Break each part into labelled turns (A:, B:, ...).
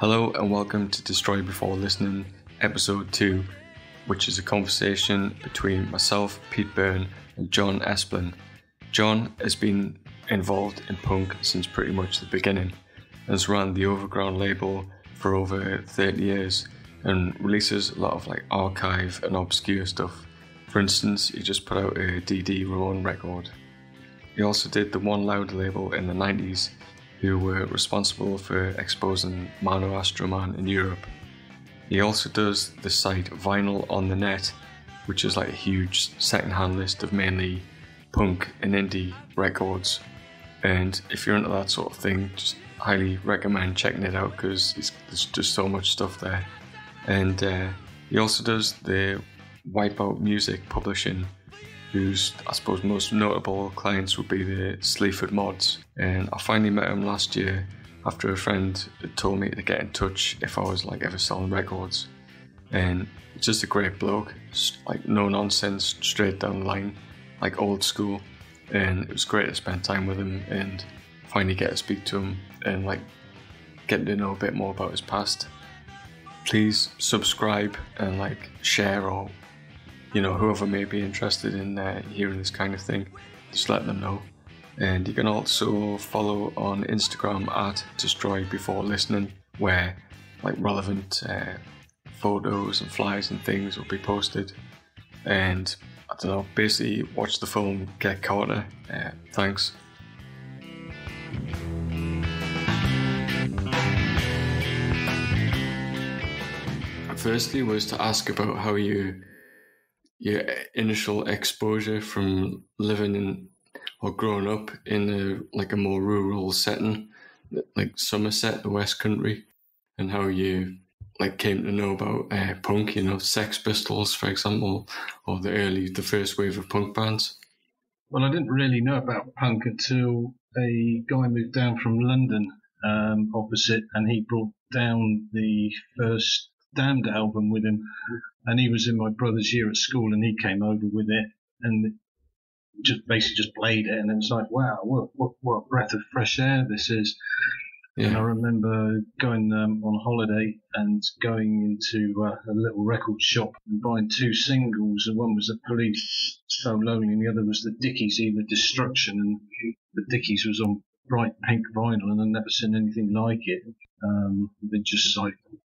A: Hello and welcome to Destroy Before Listening, episode 2, which is a conversation between myself, Pete Byrne, and John Esplen. John has been involved in punk since pretty much the beginning, has run the Overground label for over 30 years and releases a lot of archive and obscure stuff. For instance, he just put out a DD Rowan record. He also did the One Loud label in the 90s, who were responsible for exposing Astro Man in Europe. He also does the site Vinyl on the Net, which is like a huge second-hand list of mainly punk and indie records. And if you're into that sort of thing, just highly recommend checking it out because there's just so much stuff there. And he also does the Wipeout music publishing, whose, I suppose, most notable clients would be the Sleaford Mods. And I finally met him last year after a friend had told me to get in touch if I was ever selling records. And it's just a great bloke, just, no nonsense, straight down the line, old school. And it was great to spend time with him and finally get to speak to him and getting to know a bit more about his past. Please subscribe and share, or whoever may be interested in hearing this kind of thing, just let them know. And you can also follow on Instagram at Destroy Before Listening, where relevant photos and flyers and things will be posted. And I don't know, basically watch the film Get Carter. Thanks. Firstly was to ask about how your initial exposure from living in or growing up in a more rural setting, like Somerset, the West Country, and how you came to know about punk, Sex Pistols, for example, or the first wave of punk bands.
B: Well, I didn't really know about punk until a guy moved down from London opposite, and he brought down the first Damned album with him, and he was in my brother's year at school, and he came over with it and just played it, and it was wow, what a breath of fresh air this is. Yeah. And I remember going on holiday and going into a little record shop and buying two singles, and one was The Police, So Lonely, and the other was the Dickies, Either Destruction, and the Dickies was on bright pink vinyl, and I'd never seen anything like it. It just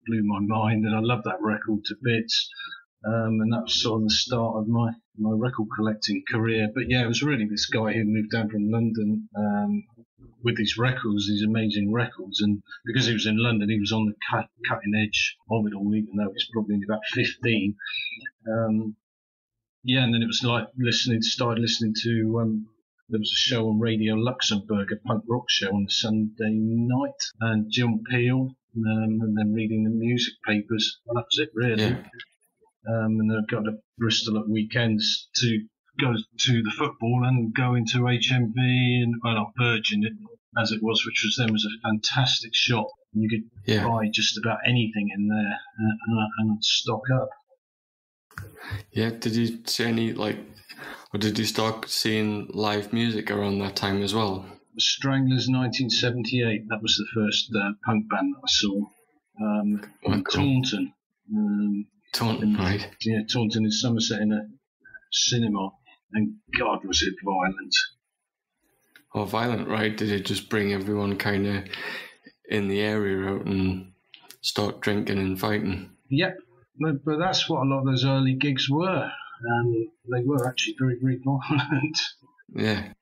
B: blew my mind, and I loved that record to bits. And that was sort of the start of my record collecting career. But yeah, it was really this guy who moved down from London with these records, these amazing records. And because he was in London, he was on the cutting edge of it all, even though he was probably only about 15. And then it was started listening to, there was a show on Radio Luxembourg, a punk rock show on a Sunday night, and John Peel, and then reading the music papers. And that was it, really. Yeah. And then I got to Bristol at weekends to go to the football and go into HMV and, Virgin as it was, which was a fantastic shop. You could buy just about anything in there and stock up.
A: Yeah, did you see any, or did you start seeing live music around that time as well?
B: Stranglers 1978, that was the first punk band that I saw. Cool. Taunton.
A: Taunton, right?
B: Yeah, Taunton in Somerset in a cinema, and God, was it violent.
A: Oh, violent, right? Did it just bring everyone kind of in the area out and start drinking and fighting?
B: Yep, but that's what a lot of those early gigs were. They were actually very, very violent.
A: Yeah.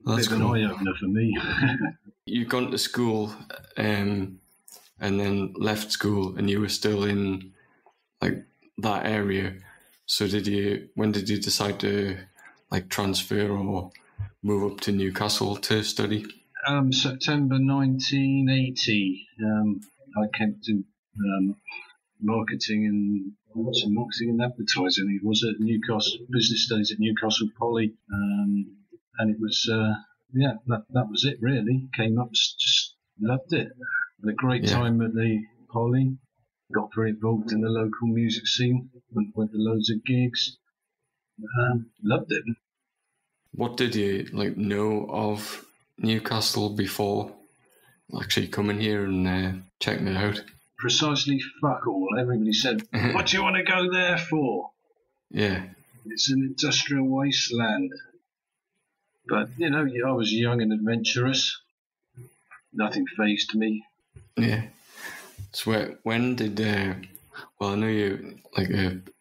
A: That's
B: bit of an eye-opener for me.
A: You'd gone to school and then left school, and you were still in that area. So when did you decide to transfer or move up to Newcastle to study?
B: September 1980. I came to marketing and advertising. It was at Newcastle, business studies at Newcastle Poly. And it was, that was it really. Came up, just loved it. Had a great time at the Poly. Got very involved in the local music scene. Went to loads of gigs. Loved it.
A: What did you know of Newcastle before actually coming here and checking it out?
B: precisely fuck all. Everybody said, what do you want to go there for?
A: Yeah.
B: It's an industrial wasteland. But, I was young and adventurous. Nothing fazed me.
A: Yeah. So when did... I know you're like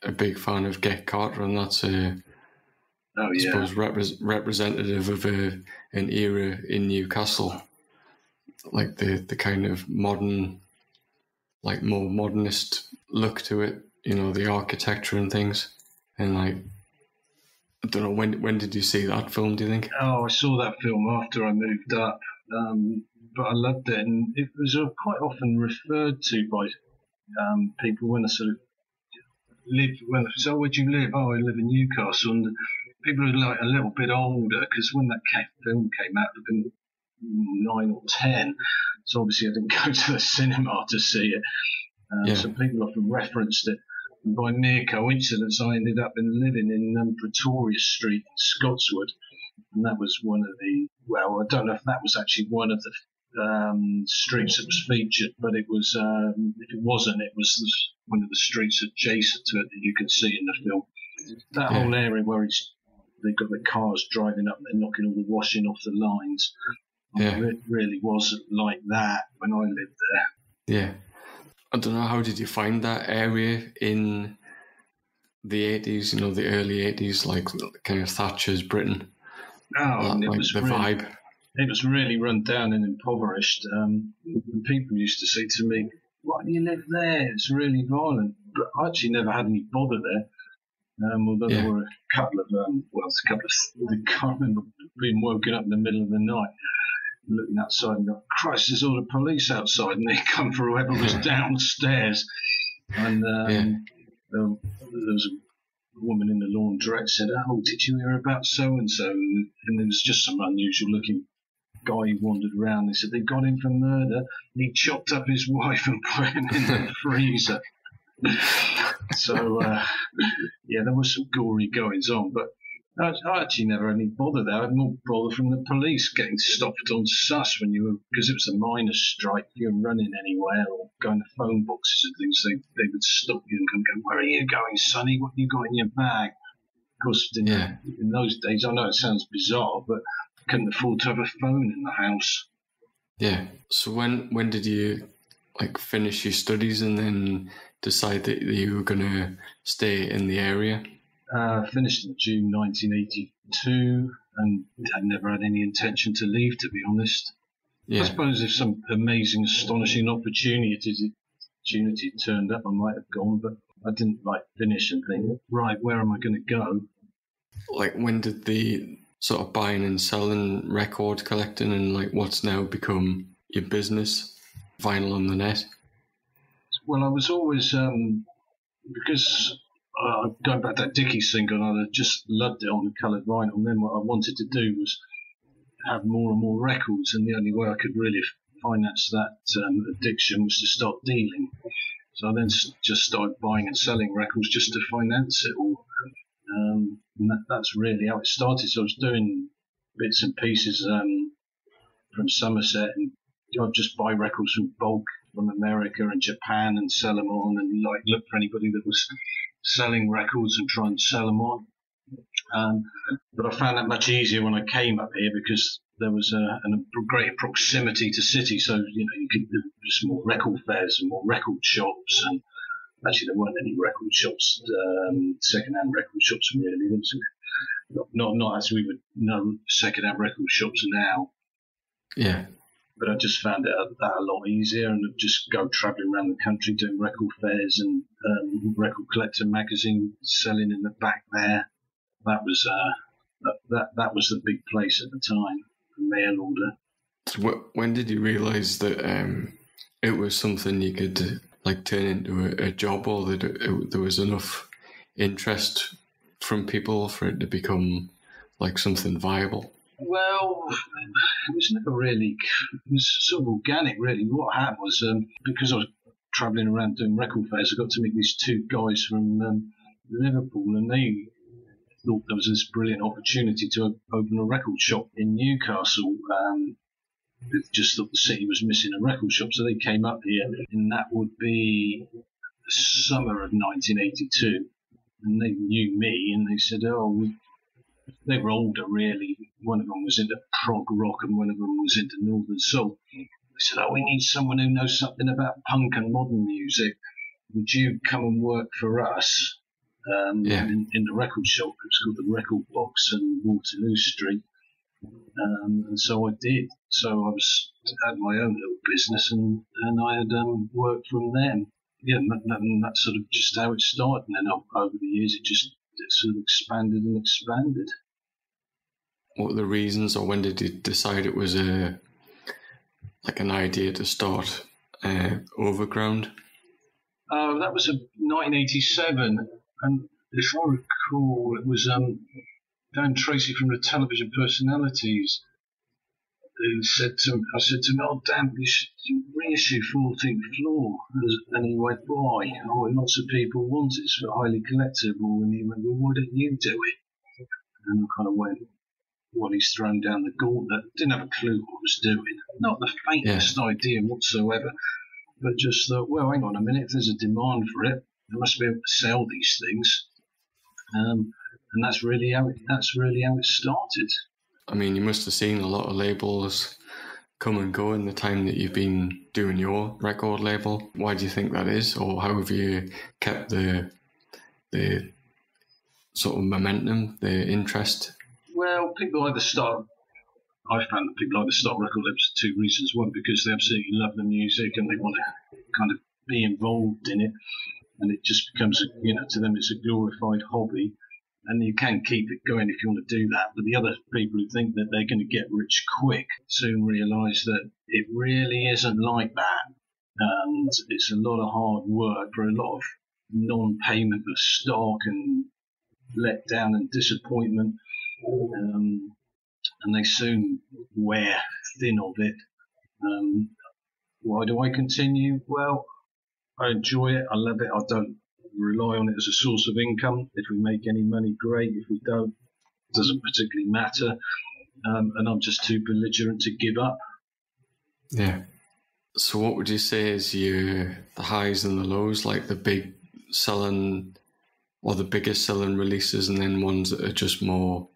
A: a big fan of Get Carter, and that's I suppose representative of an era in Newcastle. Like the kind of modern, like more modernist look to it, the architecture and things. And like, I don't know, when did you see that film, do you think?
B: Oh, I saw that film after I moved up, but I loved it, and it was quite often referred to by people when I sort of lived. So where'd you live? Oh, I live in Newcastle, and people were like a little bit older, because when that film came out, I'd been 9 or 10, so obviously I didn't go to the cinema to see it. So people often referenced it. And by mere coincidence, I ended up living in Pretoria Street in Scotswood, and that was one of the, I don't know if that was actually one of the streets that was featured, but it was, if it wasn't, it was one of the streets adjacent to it that you can see in the film. That whole area where they've got the cars driving up, they're knocking all the washing off the lines. It really wasn't like that when I lived there.
A: Yeah. I don't know, how did you find that area in the 80s, the early 80s, like kind of Thatcher's Britain?
B: Oh, it was
A: the vibe.
B: It was really run down and impoverished. People used to say to me, why do you live there? It's really violent. But I actually never had any bother there. Although there were a couple of, I can't remember being woken up in the middle of the night, looking outside and going, Christ, there's all the police outside, and they come for whoever was downstairs. And there was a woman in the laundrette said, oh, did you hear about so-and-so? And there was just some unusual looking guy who wandered around. They said they got him for murder. He chopped up his wife and put him in the freezer. So, there was some gory goings on, but I actually never had any bother there. I had more bother from the police getting stopped on sus because it was a miners' strike. If you were running anywhere or going to phone boxes and things, they would stop you and go, where are you going, sonny? What have you got in your bag? Of course, in those days, I know it sounds bizarre, but I couldn't afford to have a phone in the house.
A: Yeah. So when did you finish your studies and then decide that you were going to stay in the area?
B: Finished in June 1982, and had never had any intention to leave, to be honest. I suppose if some amazing, astonishing opportunity turned up, I might have gone, but I didn't finish and think, right, where am I going to go?
A: When did the sort of buying and selling, record collecting, and what's now become your business, Vinyl on the Net?
B: Well, I was always, because going back to that Dickies single, I just loved it on the coloured vinyl, and then what I wanted to do was have more and more records, and the only way I could really finance that addiction was to start dealing. So I then just started buying and selling records just to finance it all. And that's really how it started. So I was doing bits and pieces from Somerset, and I'd just buy records from bulk from America and Japan and sell them on, and look for anybody that was selling records and try and sell them on. But I found that much easier when I came up here, because there was a greater proximity to city. So, you could do just more record fairs and more record shops. And actually, there weren't any record shops, second-hand record shops, really. There was not as we would know second-hand record shops now.
A: Yeah.
B: But I just found it that a lot easier, and I'd just go travelling around the country doing record fairs and Record Collector magazine selling in the back there. That was that was the big place at the time, the mail order.
A: So when did you realise that it was something you could turn into a job, or that there was enough interest from people for it to become something viable?
B: Well, it was never really, it was sort of organic, really. What happened was, because I was travelling around doing record fairs, I got to meet these two guys from Liverpool, and they thought there was this brilliant opportunity to open a record shop in Newcastle. They just thought the city was missing a record shop, so they came up here, and that would be the summer of 1982. And they knew me, and they said, they were older, really. One of them was into prog rock, and one of them was into Northern Soul. They said, we need someone who knows something about punk and modern music. Would you come and work for us in the record shop? It's called the Record Box in Waterloo Street. And so I did. So I had my own little business, and I had worked from them. Yeah, and that's sort of just how it started. And then over the years, it sort of expanded and expanded.
A: What were the reasons, or when did you decide it was an idea to start Overground?
B: That was 1987, and if I recall, it was Dan Tracy from the Television Personalities who said to me, "Oh, Dan, you should reissue 14th Floor." And he went, "Why?" "Oh, lots of people want it. It's highly collectible." And he went, "Well, why don't you do it?" And I kind of went, well, he's thrown down the gauntlet. Didn't have a clue what I was doing. Not the faintest idea whatsoever. But just thought, well, hang on a minute. If there's a demand for it, I must be able to sell these things. And that's really how it started.
A: I mean, you must have seen a lot of labels come and go in the time that you've been doing your record label. Why do you think that is? Or how have you kept the sort of momentum, the interest?
B: Well, people either start... I found that people either start record labels for two reasons. One, because they absolutely love the music and they want to kind of be involved in it. And it just becomes, to them it's a glorified hobby. And you can keep it going if you want to do that. But the other people who think that they're going to get rich quick soon realise that it really isn't like that. And it's a lot of hard work for a lot of non-payment of stock and letdown and disappointment. And they soon wear thin of it. Why do I continue? Well, I enjoy it. I love it. I don't rely on it as a source of income. If we make any money, great. If we don't, it doesn't particularly matter. And I'm just too belligerent to give up.
A: Yeah. So what would you say is the highs and the lows, like the big selling or the biggest selling releases, and then ones that are just more...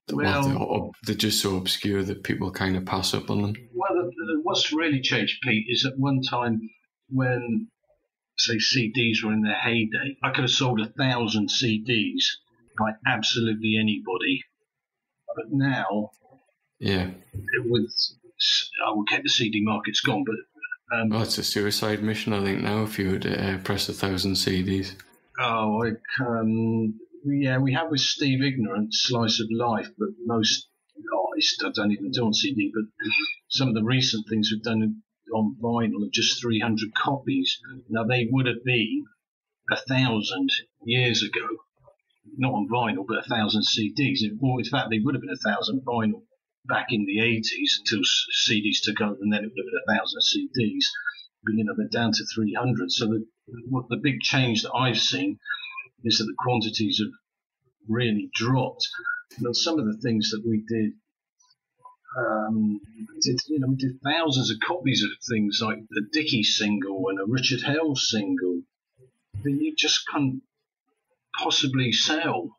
A: they're just so obscure that people kind of pass up on them?
B: Well, what's really changed, Pete, is at one time when, say, CDs were in their heyday, I could have sold 1,000 CDs by absolutely anybody. But now, I would get the CD market's gone, but...
A: it's a suicide mission, I think, now, if you would press 1,000 CDs. We have with Steve Ignorant, Slice of Life, but most artists I don't even do on CD, but some of the recent things we've done on vinyl are just 300 copies. Now, they would have been 1,000 years ago, not on vinyl, but 1,000 CDs. Or in fact, they would have been 1,000 vinyl back in the 80s until CDs took over, and then it would have been 1,000 CDs. But, they're down to 300. So the big change that I've seen is that the quantities have really dropped. And some of the things that we did, we did thousands of copies of things like the Dickies single and a Richard Hell single that you just can't possibly sell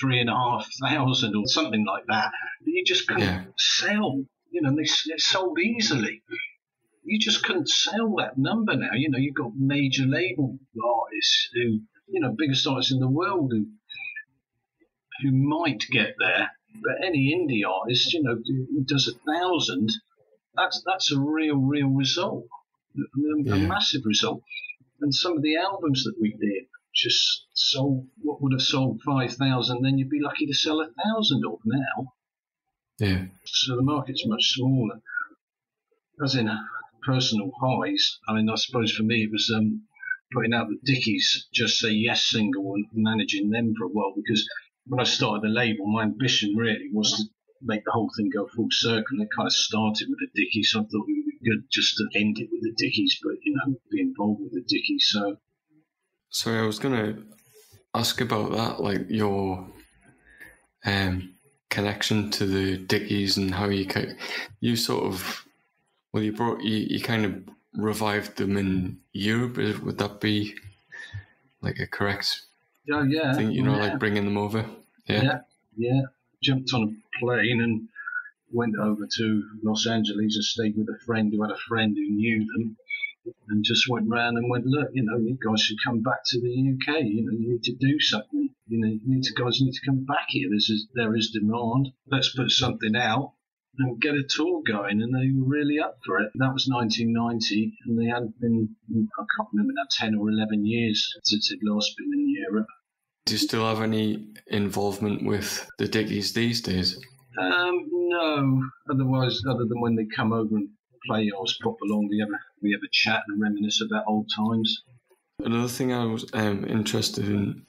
A: 3,500 or something like that. You just couldn't sell. They sold easily. You just couldn't sell that number now. You've got major label artists who, biggest artists in the world who might get there, but any indie artist, who does 1,000, that's a real result, a massive result. And some of the albums that we did just sold what would have sold 5,000, then you'd be lucky to sell 1,000 of now. Yeah.
B: So the market's much smaller. As in personal highs, I suppose for me it was putting out the Dickies Just Say Yes single and managing them for a while, because when I started the label, my ambition really was to make the whole thing go full circle. And it kind of started with the Dickies, so I thought it would be good just to end it with the Dickies, but be involved with the Dickies. So I
A: was going to ask about that, like your kind connection to the Dickies and how you sort of, well, you kind of revived them in Europe? Would that be like a correct thing? You know, like bringing them over?
B: Yeah. Jumped on a plane and went over to Los Angeles and stayed with a friend who had a friend who knew them, and just went round and went, look, you know, you guys should come back to the UK. You know, you need to do something. You know, guys need to come back here. There is demand. Let's put something out and get a tour going. And they were really up for it. That was 1990, and they hadn't been, I can't remember now, 10 or 11 years since they'd last been in Europe.
A: Do you still have any involvement with the Dickies these days?
B: No. Otherwise, other than when they come over and play, I was pop along. We have a chat and reminisce about old times.
A: Another thing I was interested in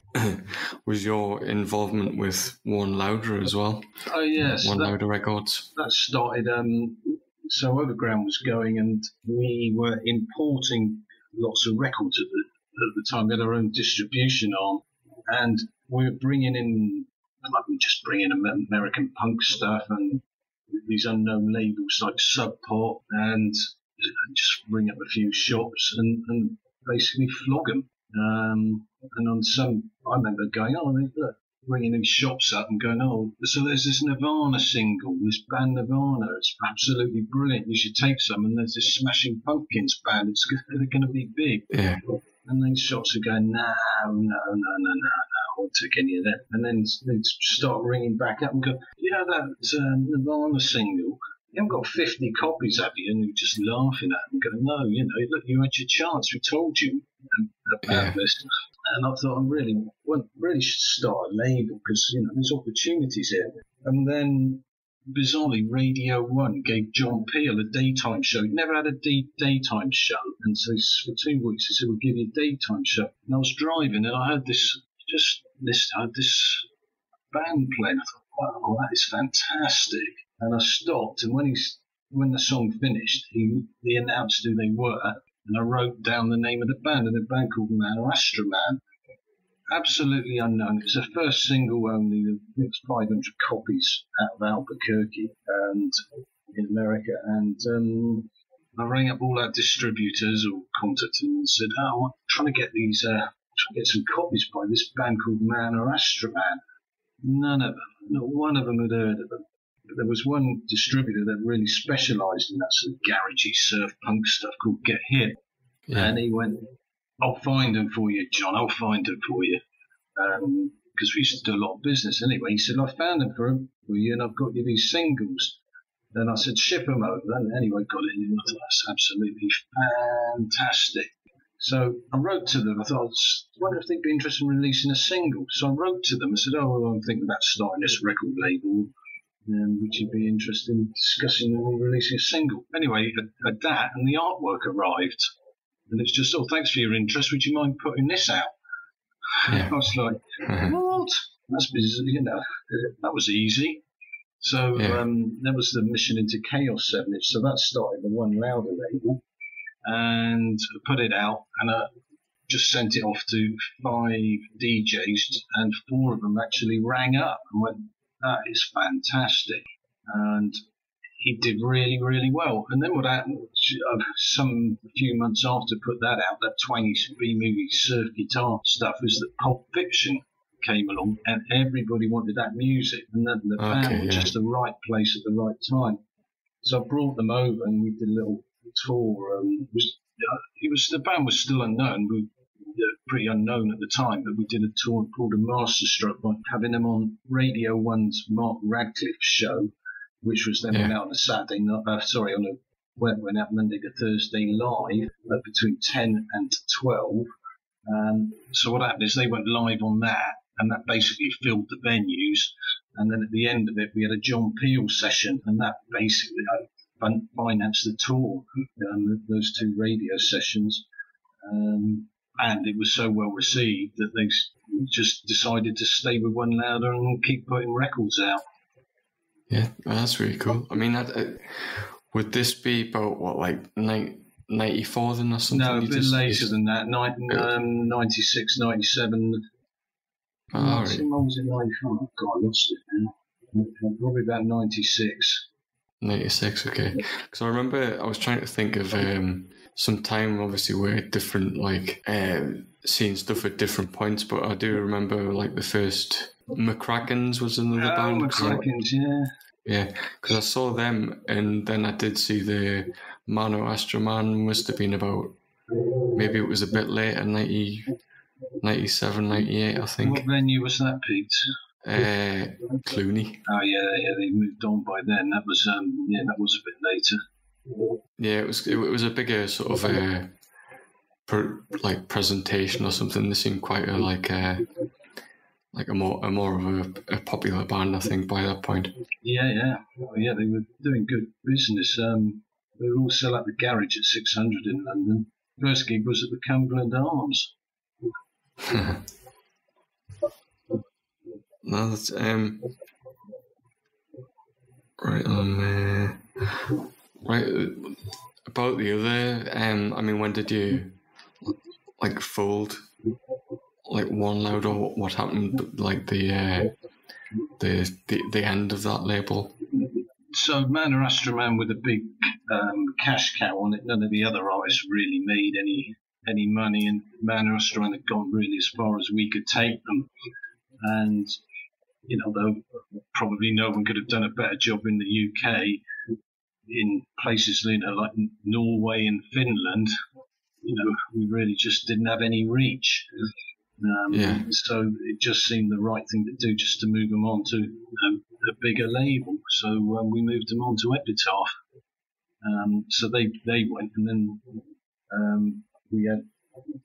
A: was your involvement with One Louder as well.
B: Oh yes,
A: One Louder Records.
B: That started. So Overground was going, and we were importing lots of records at the time. We had our own distribution arm, and we were bringing in, like, we just bring in American punk stuff and these unknown labels like Sub Pop, and just ring up a few shops and basically flog them. And on some, I remember going, look, ringing these shops up and going, so there's this Nirvana single, this band Nirvana, it's absolutely brilliant, you should take some. And there's this Smashing Pumpkins band, they're going to be big.
A: Yeah.
B: And these shops are going, no, I won't take any of that. And then they start ringing back up and go, you know that Nirvana single? You haven't got 50 copies, have you? And you're just laughing at them, going, no, you know, look, you had your chance. We told you about this. And I thought, really should start a label, because, you know, there's opportunities here. And then, bizarrely, Radio 1 gave John Peel a daytime show. He'd never had a daytime show. And so for 2 weeks, he said, we'll give you a daytime show. And I was driving, and I heard this band playing. I thought, wow, that is fantastic. And I stopped, and when the song finished, he announced who they were, and I wrote down the name of the band, and the band called Astro Man. Absolutely unknown. It's the first single only. It's 500 copies out of Albuquerque and in America. And I rang up all our distributors or contacted them and said, I'm trying to get these, trying to get some copies by this band called Astro Man. None of them, not one of them had heard of them. But there was one distributor that really specialised in that sort of garagey surf punk stuff called Get Hit. Yeah. And he went, I'll find them for you, John. I'll find them for you. Because we used to do a lot of business anyway. He said, I found them for you, and I've got you these singles. Then I said, ship them over. And anyway, got it in. I thought, that's absolutely fantastic. So I wrote to them. I thought, I wonder if they'd be interested in releasing a single. So I wrote to them. I said, I'm thinking about starting this record label. Would you be interested in discussing and releasing a single? Anyway, at that, and the artwork arrived. And it's just, thanks for your interest. Would you mind putting this out? Yeah. I was like, what? That's bizarre, you know. That was easy. So that was the Mission into Chaos 7. So that started the One Louder label. And I put it out, and I just sent it off to 5 DJs, and 4 of them actually rang up and went, that is fantastic. And he did really, really well. And then what happened, a few months after put that out, that twangy B-movie surf guitar stuff, was that Pulp Fiction came along, and everybody wanted that music. And then the band was just the right place at the right time. So I brought them over, and we did a little tour. The band was still unknown. We were pretty unknown at the time, but we did a tour called a Masterstroke by having them on Radio 1's Mark Radcliffe show, which was then went out on a Saturday night, went out Monday to Thursday live between 10 and 12. So what happened is they went live on that, and that basically filled the venues. And then at the end of it, we had a John Peel session, and that basically financed the tour, those 2 radio sessions. And it was so well received that they just decided to stay with One Louder and keep putting records out.
A: Yeah, that's really cool. I mean, would this be about, what, like 94 then or something?
B: No, a bit later than that, 96, 97.
A: Oh, right.
B: What was it, 95? Oh, God, I lost it now. Probably about 96.
A: 96, okay. Because I remember I was trying to think of some time, obviously, where different, like, seeing stuff at different points, but I do remember, like, the first McCracken's was another band.
B: McCracken's, yeah.
A: Yeah, because I saw them, and then I did see the Astro Man, must have been about, maybe it was a bit later, 97, 98, I think.
B: What venue was that, Pete?
A: Cluny.
B: Oh yeah, they moved on by then. That was a bit later.
A: Yeah, it was a bigger sort of presentation or something. They seemed quite a more of a popular band, I think, by that point.
B: Yeah, they were doing good business. They were all still at the garage at 600 in London. First gig was at the Cumberland Arms.
A: No, that's right on there. Right about the other. I mean, when did you like fold? Like One Loud, or what happened? Like the end of that label.
B: So Astro Man with a big cash cow on it. None of the other artists really made any money, and Astro Man had gone really as far as we could take them. And though probably no one could have done a better job in the UK, in places like Norway and Finland, we really just didn't have any reach. So it just seemed the right thing to do, just to move them on to a bigger label. So we moved them on to Epitaph. So they went, and then we had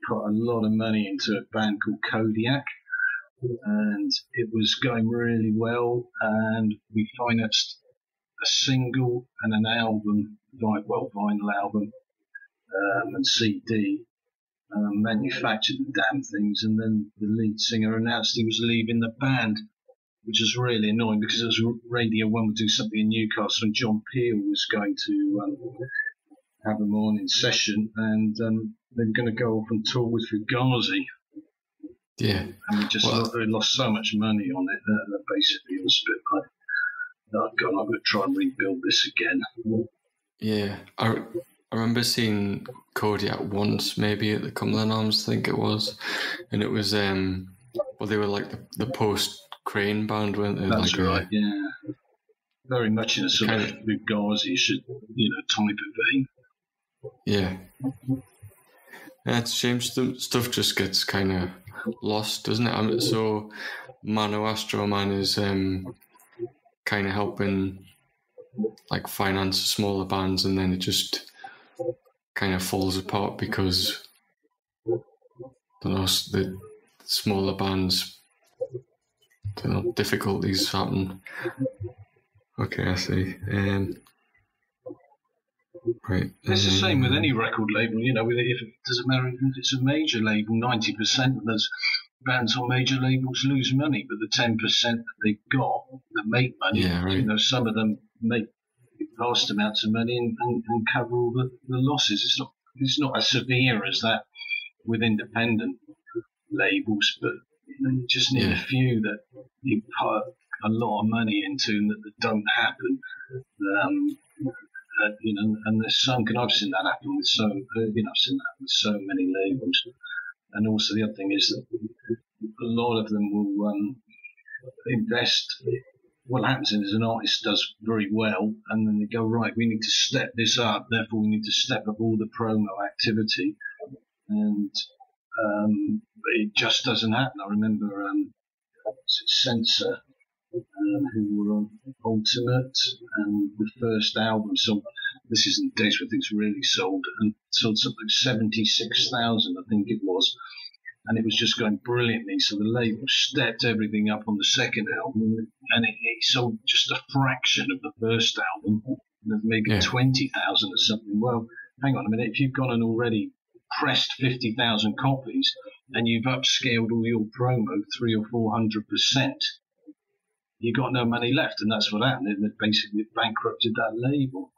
B: put a lot of money into a band called Kodiak, and it was going really well, and we financed a single and an album, vinyl album, and CD. Manufactured the damn things, and then the lead singer announced he was leaving the band, which was really annoying because it was Radio 1 would do something in Newcastle, and John Peel was going to have them on in session, and they were going to go off and tour with Fugazi.
A: Yeah.
B: And we just lost so much money on it that basically it was a bit like, oh God, I'm going to try and rebuild this again.
A: Yeah. I remember seeing Kodiak once, maybe at the Cumberland Arms, I think it was, and it was they were like the post Crane band, weren't they?
B: That's right, yeah. Very much in a sort of Fugazi type of vein.
A: Yeah. It's a shame stuff just gets kind of lost, doesn't it? So Astro Man is kind of helping like finance smaller bands, and then it just kind of falls apart because the smaller bands, difficulties happen. Okay, I see. Right.
B: It's the same with any record label. If it doesn't matter if it's a major label, 90% of those bands on major labels lose money, but the 10% that they've got that make money, some of them make vast amounts of money and cover all the losses. It's not as severe as that with independent labels, but you just need a few that you put a lot of money into and that don't happen. And there's some, and I've seen that happen with so many labels. And also the other thing is that a lot of them will invest. What happens is an artist does very well, and then they go, right, we need to step this up, therefore we need to step up all the promo activity, and it just doesn't happen. I remember Censor, who were on Ultimate, and the first album sold, this is in the days where things really sold something like 76,000, I think it was. And it was just going brilliantly. So the label stepped everything up on the second album, and it sold just a fraction of the first album, maybe 20,000 or something. Well, hang on a minute. If you've got an already pressed 50,000 copies and you've upscaled all your promo 300 or 400%, you've got no money left, and that's what happened. It basically bankrupted that label.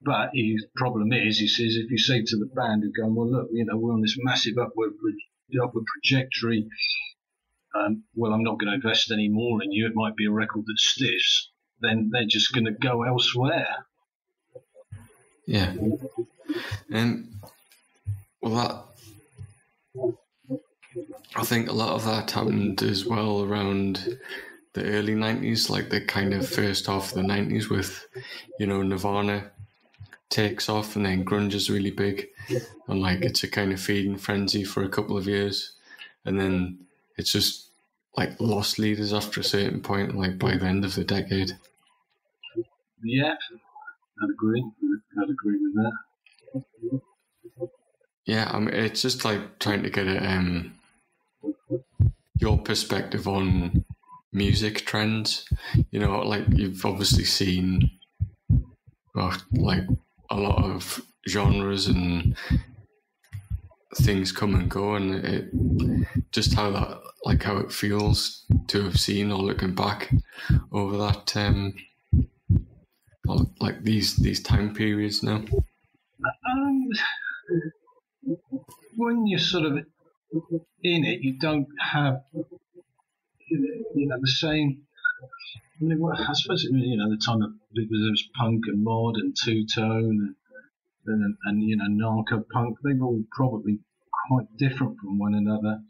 B: But the problem is, he says, if you say to the band, you're going, well, look, we're on this massive upward trajectory. well, I'm not going to invest any more in you. It might be a record that stiffs. Then they're just going to go elsewhere.
A: Yeah. Well, I think a lot of that happened as well around the early 90s, like the kind of first half of the 90s with, Nirvana takes off and then grunge is really big, and like it's a kind of feeding frenzy for a couple of years, and then it's just like lost leaders after a certain point, like by the end of the decade.
B: Yeah, I'd agree with that.
A: Yeah, I mean, it's just like trying to get your perspective on music trends. Like you've obviously seen, like a lot of genres and things come and go, and it just how it feels to have seen or looking back over that like these time periods now.
B: When you're sort of in it, you don't have the same. I suppose the time of there was punk and mod and two-tone and narco-punk. They were all probably quite different from one another.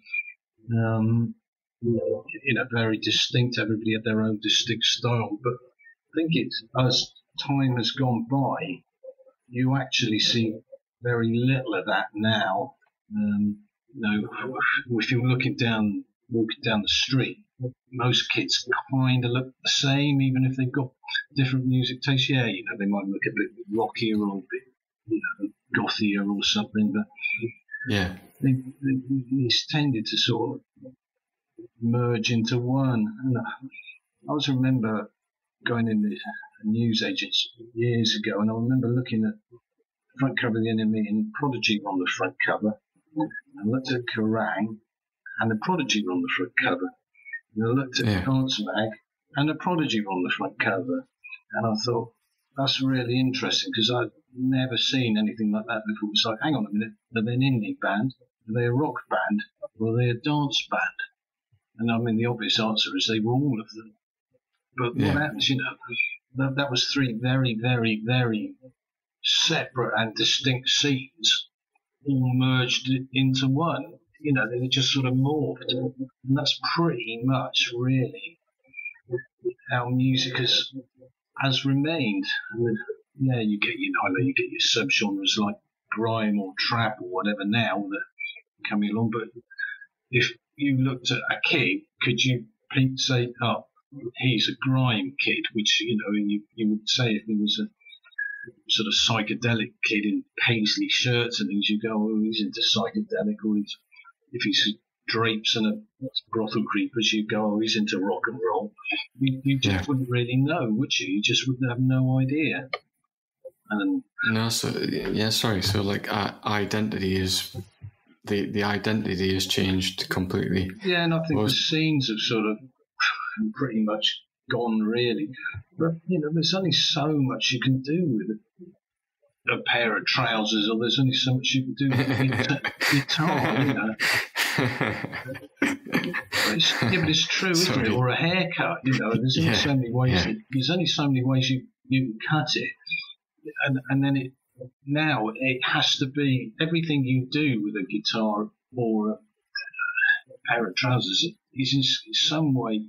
B: Very distinct. Everybody had their own distinct style. But I think it's as time has gone by, you actually see very little of that now. If you're walking down the street, most kids kind of look the same, even if they've got different music tastes. Yeah, they might look a bit rockier or a bit, gothier or something, but
A: yeah,
B: it's tended to sort of merge into one. And I always remember going in the news agents years ago, and I remember looking at the front cover of the NME and Prodigy were on the front cover. I looked at Kerrang, and the Prodigy were on the front cover. And I looked at Dance Mag, and the Prodigy were on the front cover. And I thought, that's really interesting, because I'd never seen anything like that before. It's like, hang on a minute, are they an indie band? Are they a rock band? Or are they a dance band? And I mean, the obvious answer is they were all of them. But what happens, that was three very, very, very separate and distinct scenes all merged into one. They just sort of morphed. And that's pretty much really how music has remained. I mean, you get your subgenres like grime or trap or whatever now that are coming along. But if you looked at a kid, could you say, oh, he's a grime kid, which, you would say if he was a sort of psychedelic kid in paisley shirts and things, you go, oh, he's into psychedelic, or if he's drapes and a brothel creepers, you go, oh, he's into rock and roll. You just wouldn't really know, would you? You just would have no idea. And
A: so like identity is the identity has changed completely.
B: Yeah, and I think the scenes have sort of pretty much gone, really. But there's only so much you can do with a pair of trousers, or there's only so much you can do with a guitar. But it's true, isn't it? Or a haircut. There's only so many ways. There's only so many ways you can cut it, and then now it has to be everything you do with a guitar or a pair of trousers is in some way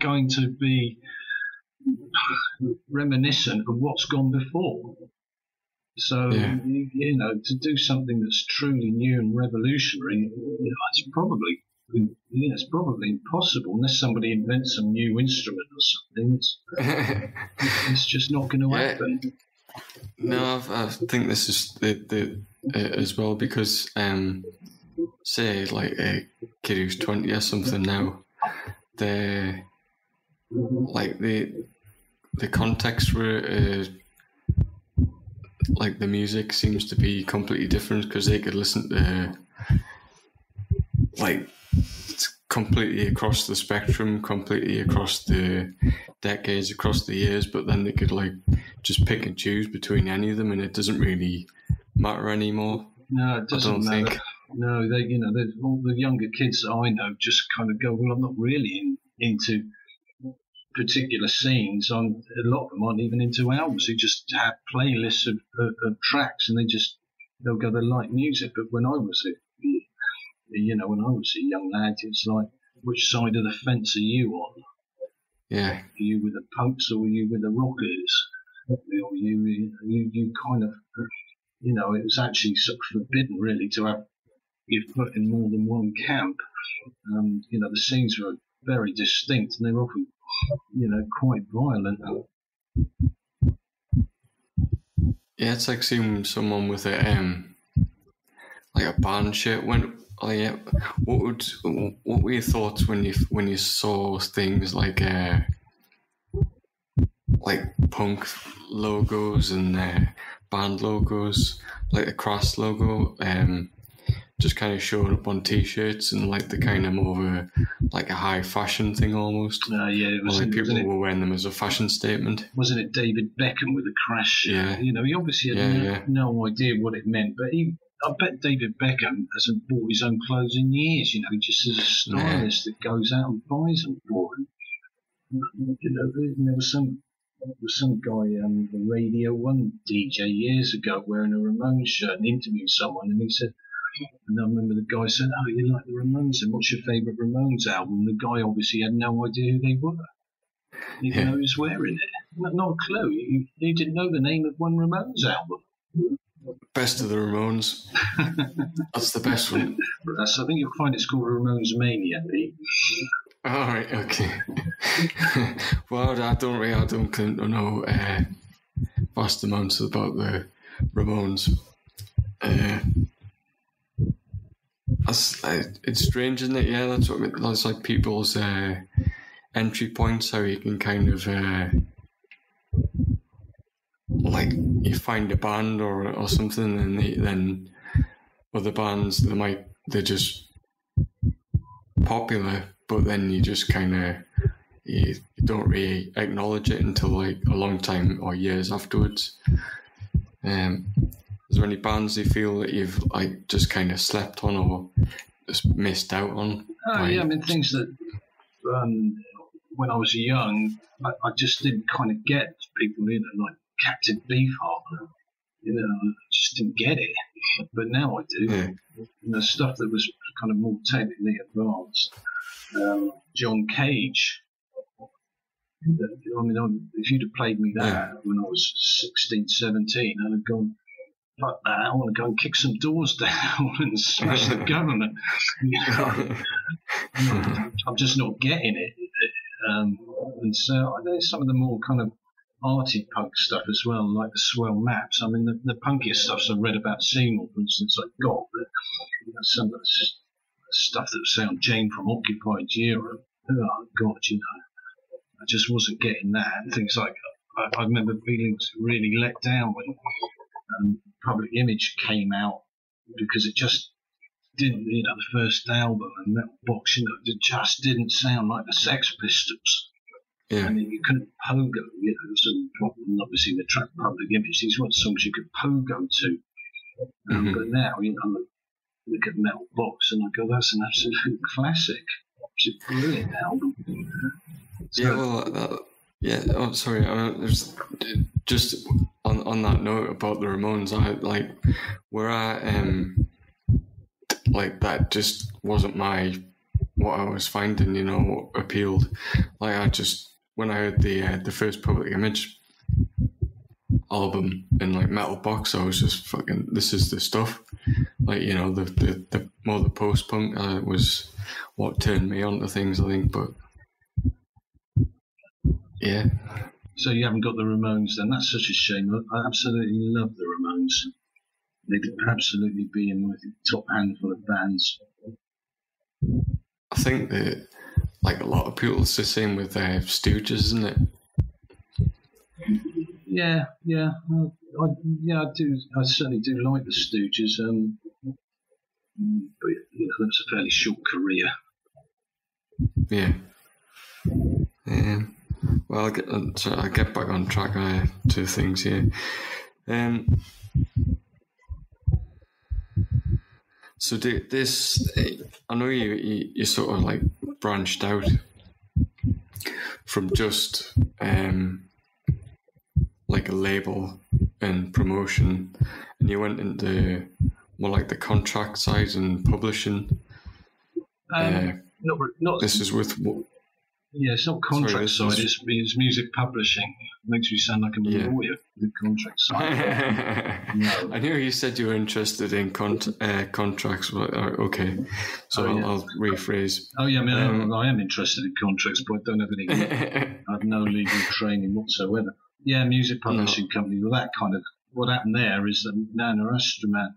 B: going to be reminiscent of what's gone before. So, to do something that's truly new and revolutionary, it's probably impossible unless somebody invents some new instrument or something. It's just not going to happen.
A: No, I think this is the as well, because say like a kid who's 20 or something now, they're like the context for like the music seems to be completely different, because they could listen to like completely across the spectrum, completely across the decades, across the years, but then they could like just pick and choose between any of them, and it doesn't really matter anymore.
B: No, it doesn't matter. No, they, all the younger kids that I know just kind of go, well, I'm not really into particular scenes. A lot of them aren't even into albums. They just have playlists of tracks, and they'll go, they like music. But when I was a young lad, it's like, which side of the fence are you on?
A: Yeah.
B: Are you with the punks or are you with the rockers? Or you kind of, it was actually sort of forbidden really to have you put in more than one camp. The scenes were very distinct, and they were often, quite violent.
A: Yeah, it's like seeing someone with a band shirt. What were your thoughts when you saw things like punk logos and band logos, like the Cross logo, just kind of showing up on T-shirts and like the kind of more like a high fashion thing almost.
B: Yeah, it was.
A: People were wearing them as a fashion statement.
B: Wasn't it David Beckham with the Crash?
A: Yeah.
B: He obviously had no idea what it meant, but I bet David Beckham hasn't bought his own clothes in years. Just as a stylist that goes out and buys them for him. There was some guy on the Radio 1 DJ years ago wearing a Ramones shirt and interviewed someone, and he said, and I remember the guy said, "Oh, you like the Ramones? And what's your favourite Ramones album?" The guy obviously had no idea who they were, even though he was wearing it. Not a clue. He didn't know the name of one Ramones album.
A: Best of the Ramones. That's the best one.
B: I think you'll find it's called Ramones Mania, Pete.
A: All right, okay. Well, I don't claim to know vast amounts about the Ramones. It's strange, isn't it? Yeah, that's that's like people's entry points. How you can kind of like you find a band or something, and then other bands they're just popular, but then you just kind of you don't really acknowledge it until like a long time or years afterwards. Is there any bands you feel that you've like just kind of slept on or just missed out on?
B: Things that when I was young, I just didn't kind of get people, like Captain Beefheart. I just didn't get it. But now I do. Yeah. Stuff that was kind of more technically advanced. John Cage. If you'd have played me that when I was 16, 17, I'd have gone, fuck that, I want to go and kick some doors down and smash the government. I'm just not getting it. And so there's some of the more kind of arty punk stuff as well, like the Swell Maps. I mean, the punkiest stuffs I've read about Seymour, for instance, I got, but some of the stuff that was say on Jane from Occupied Europe, oh God, I just wasn't getting that. And things like, I remember feeling really let down when Public Image came out, because it just didn't, the first album and Metal Box, it just didn't sound like the Sex Pistols.
A: Yeah.
B: I mean, you couldn't pogo, obviously the track Public Image, these weren't songs you could pogo to. But now, I look at Metal Box and I go, that's an absolute classic. It's a brilliant album.
A: Sorry. There's just on that note about the Ramones, that just wasn't what I was finding, what appealed. Like when I heard the first Public Image album in like Metal Box, I was just fucking, this is the stuff. Like, the more the post punk was what turned me on to things, I think. But yeah.
B: So you haven't got the Ramones then? That's such a shame. I absolutely love the Ramones. They'd absolutely be in my top handful of bands.
A: I think that, like a lot of people, it's the same with Stooges, isn't it?
B: Yeah. I do. I certainly do like the Stooges. But that's a fairly short career.
A: Yeah. Well, I'll get back on track to things here. So this, I know you sort of like branched out from just like a label and promotion, and you went into more like the contract side and publishing.
B: Not.
A: This is with.
B: Yeah, it's not contract side. It's music publishing. It makes me sound like I'm a lawyer. The contract side. No.
A: I knew you said you were interested in contracts. But, okay, so I'll rephrase.
B: Oh yeah, I am interested in contracts, but I don't have any. I have no legal training whatsoever. Yeah, music publishing company. Well, that kind of what happened there is that Astro Man.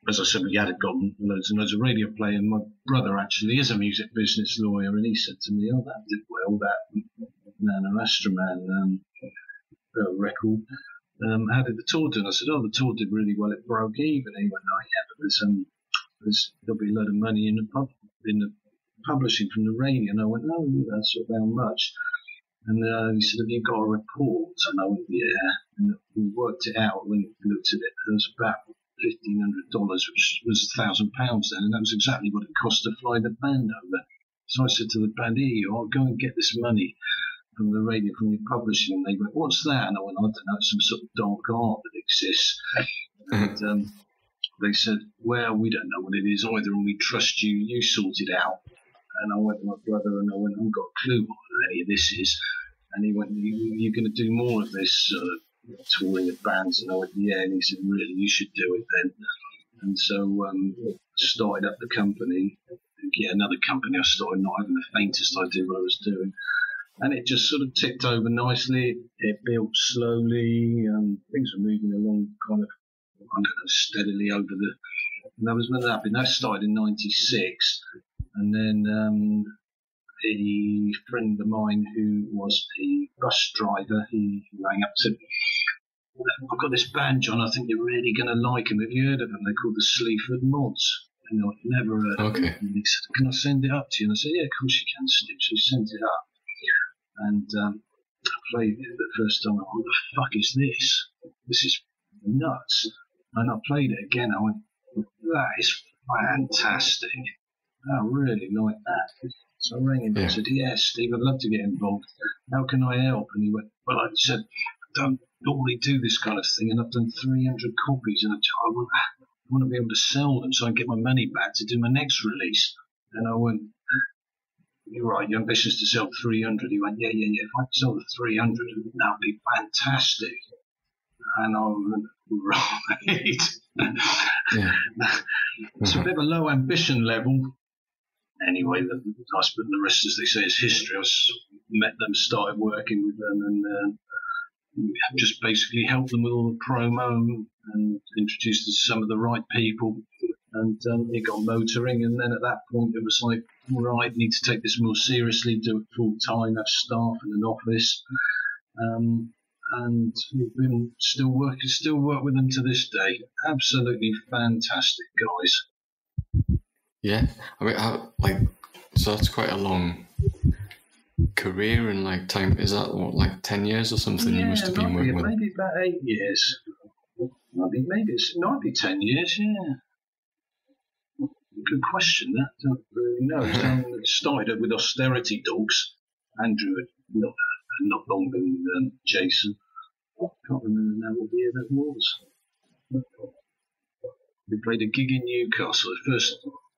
B: As I said, we had gotten loads and loads of radio play, and my brother actually is a music business lawyer, and he said to me, "Oh, that did well, that Astro Man record. How did the tour do?" And I said, "Oh, the tour did really well. It broke even." And he went, "Oh, yeah, but there'll be a lot of money in the publishing from the radio." And I went, "No, that's about much." And he said, "Have you got a report?" And I went, "Yeah." And we worked it out when we looked at it. It was about $1,500, which was £1,000 then, and that was exactly what it cost to fly the band over. So I said to the band, "Here, I'll go and get this money from the radio, from your publishing." And they went, "What's that?" And I went, "I don't know, it's some sort of dark art that exists." And they said, "Well, we don't know what it is either, and we trust you. You sort it out." And I went to my brother and I went, "I haven't got a clue what any of this is." And he went, "You're going to do more of this touring with bands?" And I went, "Yeah." And he said, "Really, you should do it then." And so started up the company. Yeah, another company. I started not having the faintest idea what I was doing. And it just sort of ticked over nicely. It built slowly. Things were moving along kind of, I don't know, steadily over the... And that was when that happened. That started in 96. And then a friend of mine who was a bus driver, he rang up and said, "I've got this band, John. I think you're really going to like them. Have you heard of them? They're called the Sleaford Mods." And I'd never heard of them. And he said, "Can I send it up to you?" And I said, "Yeah, of course you can, Steve." So he sent it up. And I played it the first time. I went, "What the fuck is this? This is nuts." And I played it again. I went, "That is fantastic. I really like that." So I rang him and said, "Yeah, Steve, I'd love to get involved. How can I help?" And he went, "Well," I said, "I don't normally do this kind of thing, and I've done 300 copies, and I want to be able to sell them so I can get my money back to do my next release." And I went, "You're right, your ambition is to sell 300. He went, yeah. If I could sell the 300, that would be fantastic." And I went, "Right." It's a bit of a low ambition level. Anyway, I suppose the rest, as they say, is history. I met them, started working with them, and just basically helped them with all the promo and introduced us to some of the right people. And it got motoring, and then at that point it was like, all right, need to take this more seriously, do it full time, have staff in an office. And we've been still work with them to this day. Absolutely fantastic guys.
A: Yeah, I mean, so that's quite a long career and like time. Is that what, like 10 years or something?
B: Yeah,
A: you must have been working with.
B: Maybe about 8 years. Maybe it might be 10 years. Yeah. Good question. That don't really know. It started with Austerity Dogs. Andrew had not long been Jason. I can't remember now what year that was. We played a gig in Newcastle.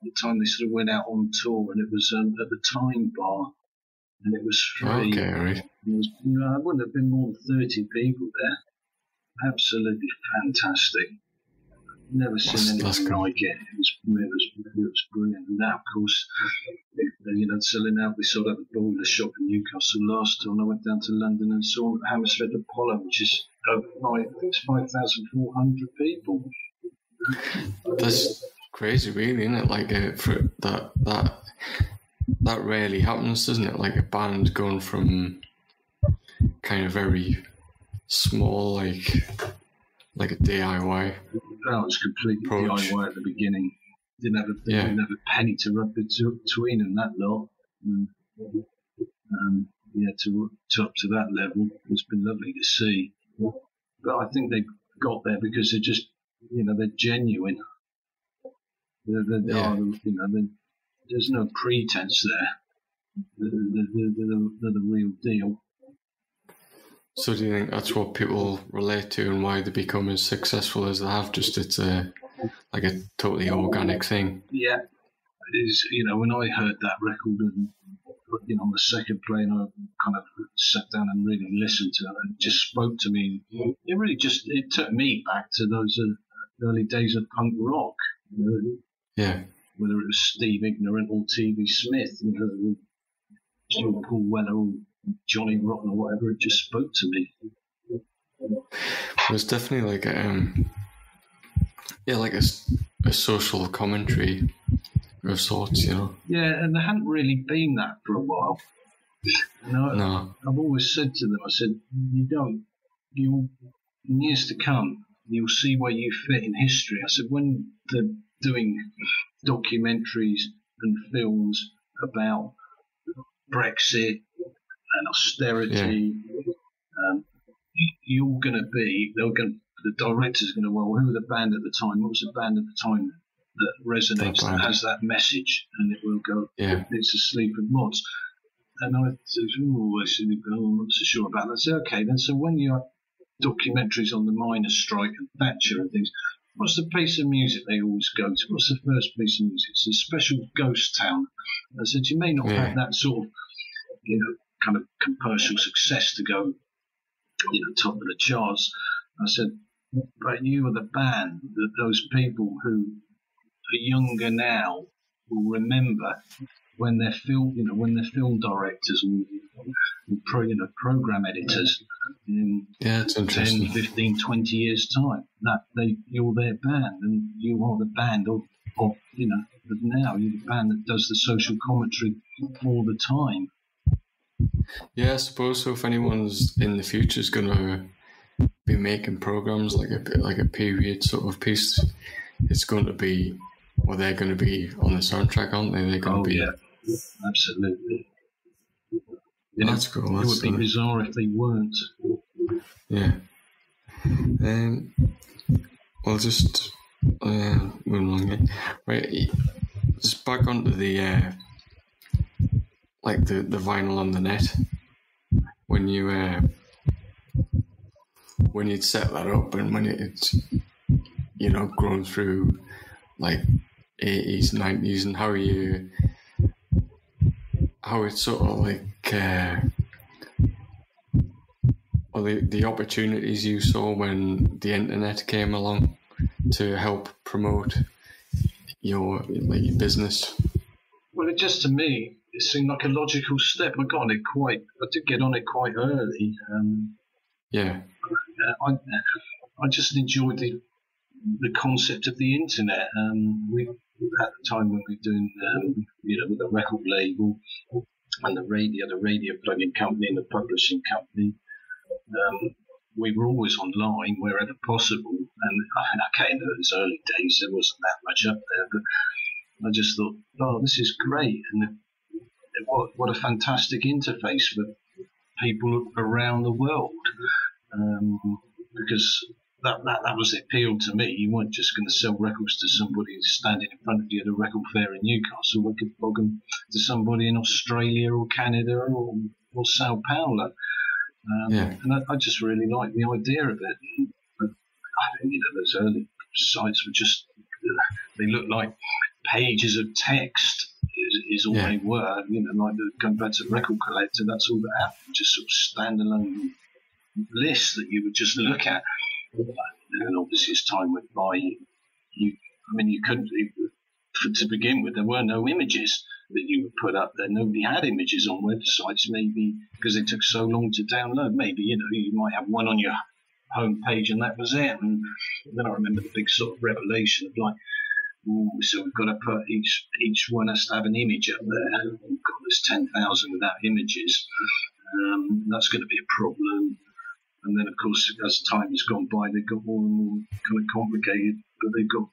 B: The time they sort of went out on tour, and it was at the Time Bar, and it was free.
A: Okay, right.
B: It was, I wouldn't have been more than 30 people there. Absolutely fantastic. Never seen anything like it. It was brilliant. And now, of course, selling out. We sold out the Boiler Shop in Newcastle last time. I went down to London and saw Hammersmith Apollo, which is I think it's 5,400 people.
A: That's crazy, really, isn't it? Like for that rarely happens, doesn't it? Like a band going from kind of very small, like a DIY.
B: Oh, it was completely approach. DIY at the beginning. Didn't have a penny to rub between them, that lot. To up to that level, it's been lovely to see. But I think they got there because they just they're genuine. There's no pretense there. They're the real deal.
A: So do you think that's what people relate to and why they become as successful as they have? Just it's a totally organic thing.
B: Yeah, it is. When I heard that record and on the second play, and I kind of sat down and really listened to it, it just spoke to me. It took me back to those early days of punk rock.
A: Yeah.
B: Whether it was Steve Ignorant or T.V. Smith, or Paul Weller or Johnny Rotten or whatever, it just spoke to me.
A: It was definitely like a social commentary of sorts,
B: Yeah, and there hadn't really been that for a while.
A: No.
B: I've always said to them, I said, in years to come, you'll see where you fit in history. I said, when they're doing documentaries and films about Brexit and austerity, the director's going to, well, who were the band at the time? What was the band at the time that resonates, that has that message? And it will go, it's the Sleaford Mods. And I said, I'm not so sure about that. I said, okay, then, so when you have documentaries on the miners' strike and Thatcher and things, what's the piece of music they always go to? What's the first piece of music? It's a special ghost town. I said, you may not have that sort of, kind of commercial success to go, top of the charts. I said, but you are the band that those people who are younger now will remember when they're film directors and program editors in 10, 15, 20 years time. You're their band, and you are the band of now. You're the band that does the social commentary all the time.
A: Yeah, I suppose so. If anyone's in the future is going to be making programs like a period sort of piece, it's going to be, well, they're going to be on the soundtrack, aren't they? They're going to be.
B: Yeah, absolutely.
A: That's cool.
B: It would be bizarre if they weren't.
A: Yeah. Well, just moving along here. Right, just back onto the the vinyl on the net. When you'd set that up and when it's grown through like 80s, 90s, and how it's sort of like the opportunities you saw when the internet came along to help promote your business.
B: Well, to me, it seemed like a logical step. I did get on it quite early. I just enjoyed the concept of the internet. We at the time when we were doing with the record label and the radio plugging company and the publishing company, we were always online wherever possible. And in those early days there wasn't that much up there, but I just thought, this is great, and what a fantastic interface for people around the world, because that was the appeal to me. You weren't just going to sell records to somebody standing in front of you at a record fair in Newcastle. We could plug them to somebody in Australia or Canada or Sao Paulo. And I just really liked the idea of it. But I think, those early sites were just, they looked like pages of text is all they were. Like going back to Record Collector, that's all that happened. Just sort of standalone lists that you would just look at. And obviously as time went by, you couldn't, to begin with, there were no images that you would put up there. Nobody had images on websites, maybe because they took so long to download. Maybe, you might have one on your home page and that was it. And then I remember the big sort of revelation of like, so we've got to put each one has to have an image up there. We've got this 10,000 without images. That's going to be a problem. And then, of course, as time has gone by, they've got more and more kind of complicated, but they've got,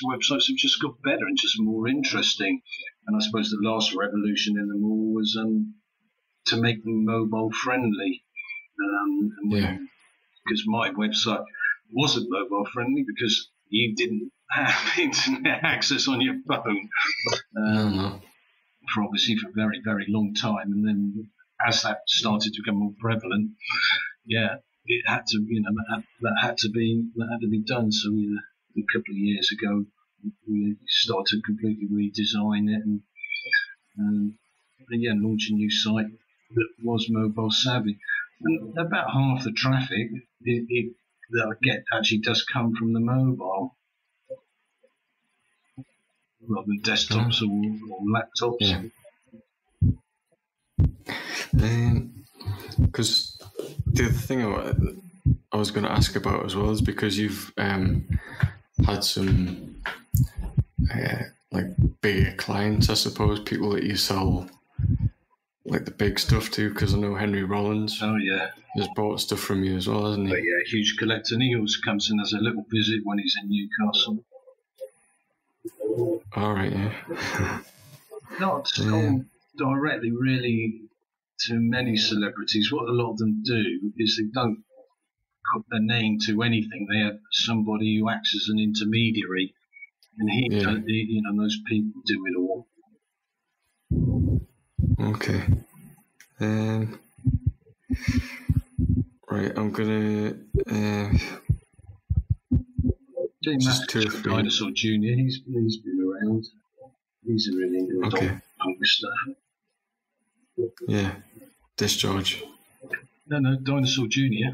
B: websites have just got better and just more interesting. And I suppose the last revolution in them all was to make them mobile friendly. Because my website, wasn't mobile friendly because you didn't have internet access on your phone. For obviously for a very, very long time. And then as that started to become more prevalent, it had to, that had to be done. So a couple of years ago, we started to completely redesign it and launch a new site that was mobile savvy. And about half the traffic that I get actually does come from the mobile rather than desktops or laptops.
A: Because the other thing I was going to ask about as well is because you've had some like bigger clients, I suppose, people that you sell like the big stuff to, because I know Henry Rollins has bought stuff from you as well, hasn't he?
B: But huge collector, and he always comes in as a little visit when he's in Newcastle.
A: All right, yeah.
B: Not sold directly really to many celebrities. What a lot of them do is they don't put their name to anything. They have somebody who acts as an intermediary, and those people do it all.
A: Okay. Right, I'm gonna
B: Dinosaur Jr. He's been around. He's a really good punk stuff.
A: Yeah, Discharge.
B: No, Dinosaur Jr.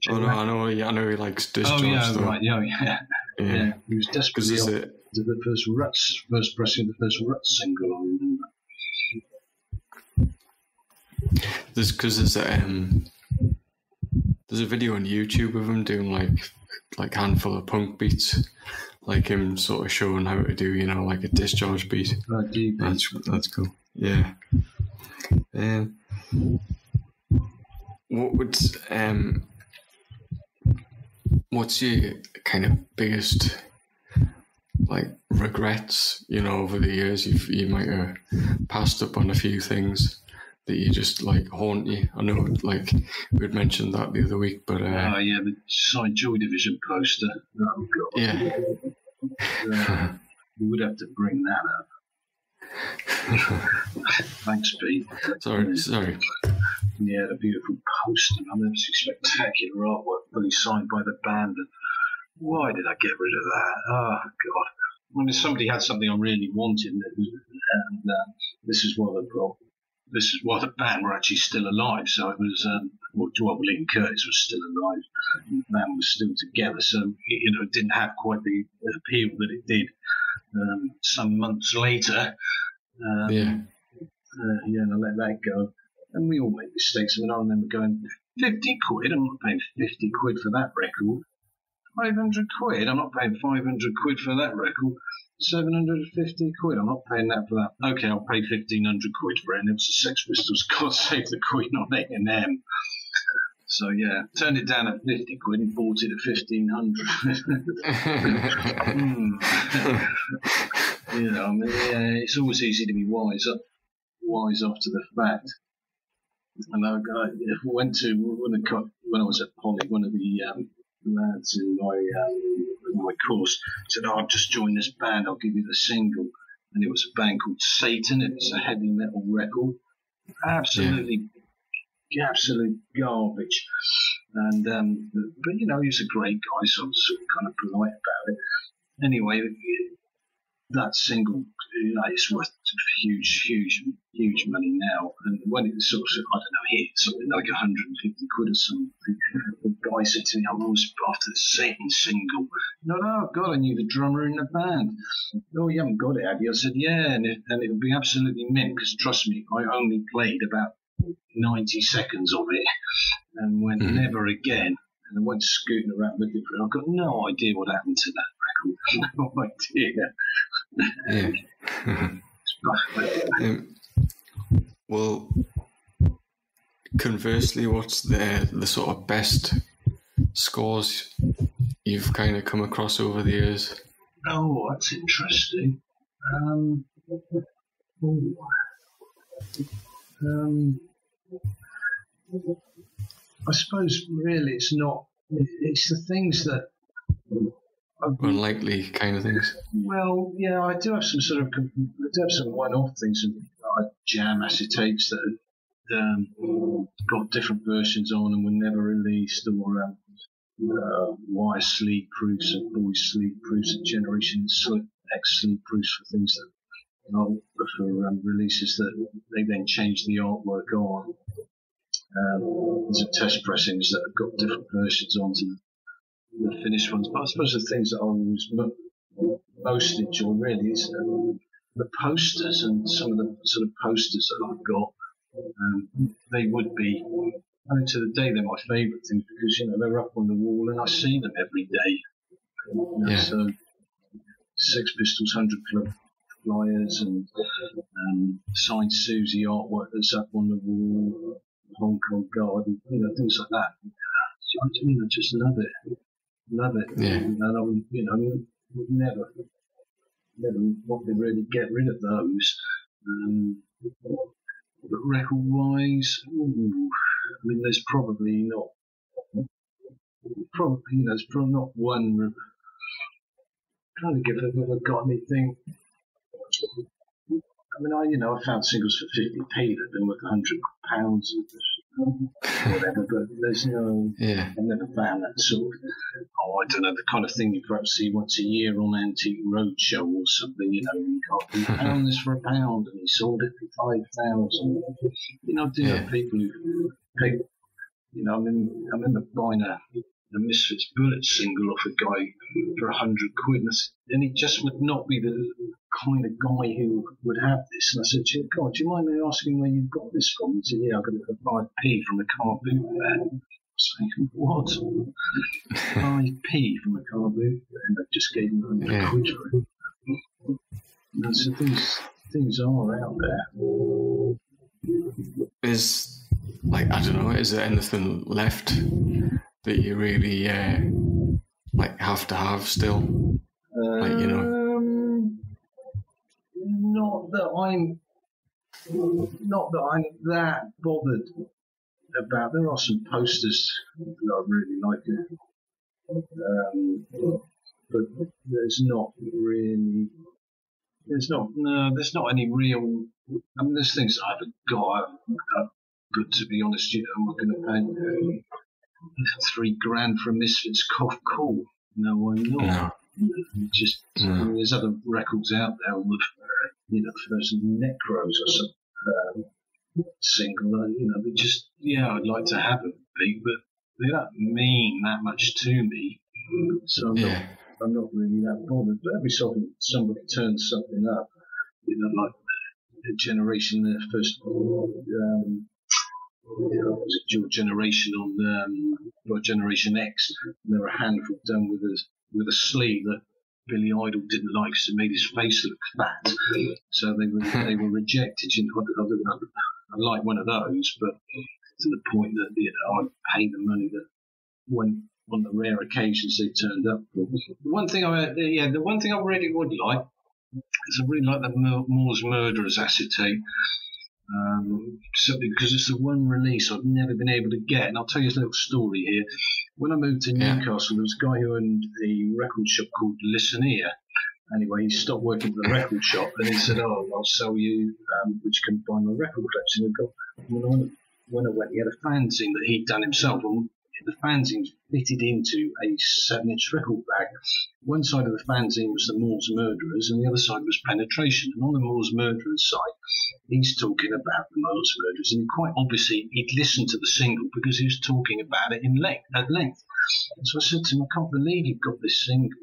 A: Oh no, I know he likes Discharge.
B: Oh yeah,
A: though.
B: right, yeah. He was desperately to the first pressing of the first Ruts single. I remember.
A: There's a video on YouTube of him doing like handful of punk beats, like him sort of showing how to do like a Discharge beat. That's cool. Yeah. What's your kind of biggest like regrets? Over the years, you might have passed up on a few things that you just like haunt you. I know, like we'd mentioned that the other week, but
B: the signed Joy Division poster. Oh God.
A: Yeah.
B: We would have to bring that up. Thanks, Pete.
A: Sorry.
B: Yeah, the beautiful poster. I mean, it's spectacular artwork, fully signed by the band. And why did I get rid of that? Oh God! I mean, somebody had something I really wanted, and this is why the band were actually still alive. So it was, William Curtis was still alive, and the band was still together. So it didn't have quite the appeal that it did some months later. And I let that go. And we all make mistakes. I mean, I remember going, 50 quid, I'm not paying 50 quid for that record. 500 quid, I'm not paying 500 quid for that record. 750 quid, I'm not paying that for that. Okay, I'll pay 1,500 quid for it. And it was the Sex Pistols, God Save the Queen on A&M. So yeah, turned it down at 50 quid and bought it at 1,500. It's always easy to be wise after the fact. And I went to when I was at Poly, one of the lads in my course said, "I'll just join this band. I'll give you the single." And it was a band called Satan. It was a heavy metal record, absolute garbage. And but he was a great guy, so I was sort of kind of polite about it. Anyway, that single is worth huge money now. And when it sort of, hit something like 150 quid or something, the guy said to me, "I'm always after the Satan single." No, God, I knew the drummer in the band. "Oh, you haven't got it, have you?" I said, "Yeah, and it'll be absolutely mint, because trust me, I only played about 90 seconds of it and went never again." And I went scooting around looking for it. I've got no idea what happened to that record. No idea.
A: Well, conversely, what's the sort of best scores you've kind of come across over the years?
B: Oh, that's interesting. I suppose really it's not it's the things that
A: unlikely kind of things.
B: Well, yeah, I do have some one-off things, like jam acetates that got different versions on and were never released, or wire sleep proofs and boys sleep proofs and Generation X sleep proofs for things that for releases that they then change the artwork on. There's test pressings that have got different versions onto the finished ones. But I suppose the things that I was most enjoy really is the posters, and some of the sort of posters that I've got. They would be, I mean, to the day, they're my favourite things because, you know, they're up on the wall and I see them every day. You know, so Sex Pistols 100 Club flyers and signed Susie artwork that's up on the wall, Hong Kong Garden, you know, things like that. I just love it. Love it.
A: Yeah.
B: And I would, you know, would never want to really get rid of those. But record-wise, I mean, there's probably not one. I'm trying to give if I've ever got anything. I mean, I found singles for 50p that have been worth £100 or whatever, but there's no.
A: Yeah.
B: I've never found that sort of. I don't know, the kind of thing you perhaps see once a year on Antique Roadshow or something. You know, you can't found this for £1 and he sold it for 5,000. You know, I do know people who pay. You know, I remember buying a Misfits Bullet single off a guy for £100, and he just would not be the kind of guy who would have this. And I said, God, do you mind me asking where you got this from? He said, yeah, I got it for 5p from a car boot fair. I was thinking, what? 5p from a car boot fair? And I just gave him £100 for it. You know, so things are out there.
A: Is, like, I don't know, is there anything left that you really like have to have still? Like, you know. Not that I'm that bothered about. There are some posters that I really like, but there's not any real. I mean, there's things I haven't got. But to be honest, you know, I'm not going to pay £3,000 for a Misfits Cough Cool. No, I'm not. I mean, there's other records out there with, you know, first Necros or some single. You know, they just, I'd like to have them big, but they don't mean that much to me. So I'm not really that bothered. But every so often somebody turns something up, you know, like the Generation, their first. Was it dual generation on Generation X? And there were a handful done with a sleeve that Billy Idol didn't like, because it made his face look fat. So they were rejected. You know, I like one of those, but to the point that, you know, I pay the money that when on the rare occasions they turned up. The one thing I really would like is I really like the Moore's Murderers acetate. Simply because it's the one release I've never been able to get. And I'll tell you a little story here. When I moved to Newcastle, there was a guy who owned a record shop called Listen Here. Anyway, he stopped working for the record shop and he said, I'll sell you, which you can buy my record collection. When I went, he had a fanzine that he'd done himself, and the fanzine fitted into a 7-inch record bag. One side of the fanzine was the Moore's Murderers and the other side was Penetration. And on the Moore's Murderers side, he's talking about the Moore's Murderers, and quite obviously he'd listened to the single because he was talking about it at length. So I said to him, I can't believe you've got this single.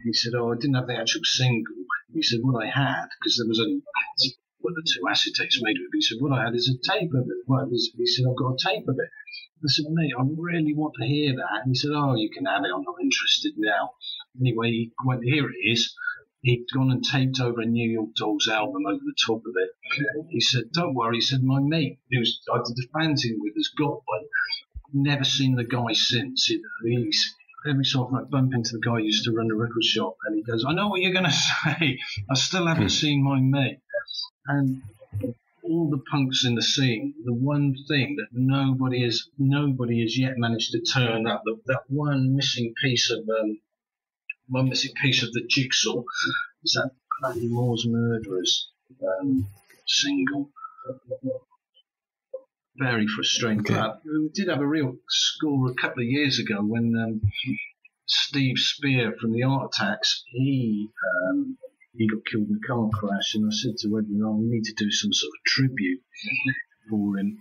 A: He said, I didn't have the actual single. He said, what I had, because there was only the 2 acetates made of it. He said, what I had is a tape of it. He said, I've got a tape of it. I said, mate, I really want to hear that. And he said, you can have it. I'm not interested now. Anyway, he went, here it is. He'd gone and taped over a New York Dolls album over the top of it. He said, don't worry. He said, my mate, I did the fanzine with, has got one. Never seen the guy since. Every so often I bump into the guy who used to run the record shop, and he goes, I know what you're going to say. I still haven't seen my mate. And
B: all the punks in the scene, the one thing that nobody has yet managed to turn up, that one missing piece of the jigsaw, is that bloody Moore's Murderers single. Very frustrating.
A: Okay.
B: But we did have a real score a couple of years ago when Steve Spear from the Art Attacks, he got killed in a car crash, and I said to Edwin, we need to do some sort of tribute for him.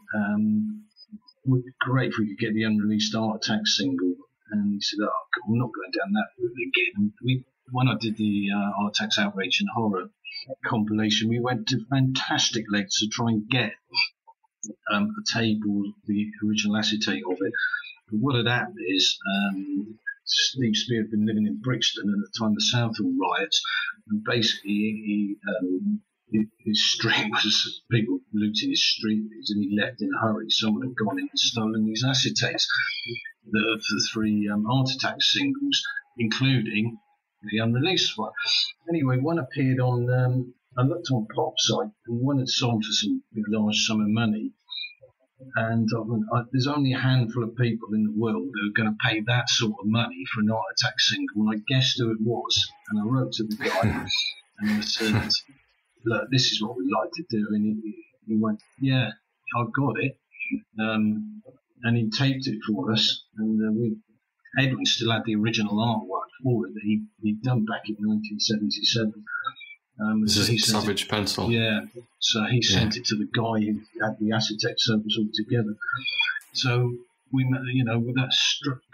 B: Would be great if we could get the unreleased Art Attacks single. And he said, I'm not going down that route again. When I did the Art Attacks Outrage and Horror compilation, we went to fantastic lengths to try and get a table, the original acetate of it. But what had happened is Steve Spear had been living in Brixton at the time of the Southall riots, and basically his street was people looting his street, and he left in a hurry. Someone had gone in and stolen these acetates, the 3 Art Attack singles, including the unreleased one. Anyway, one appeared on, I looked on Popsite, and one had sold for some large sum of money. And there's only a handful of people in the world who are going to pay that sort of money for an Art Attack single. And I guessed who it was. And I wrote to the guy and I said, look, this is what we'd like to do. And he went, yeah, I've got it. And he taped it for us. And Edwin still had the original artwork for it that he'd done back in 1977.
A: This is Savage Pencil.
B: Yeah, so he sent it to the guy who had the acetate service all together. So we, with that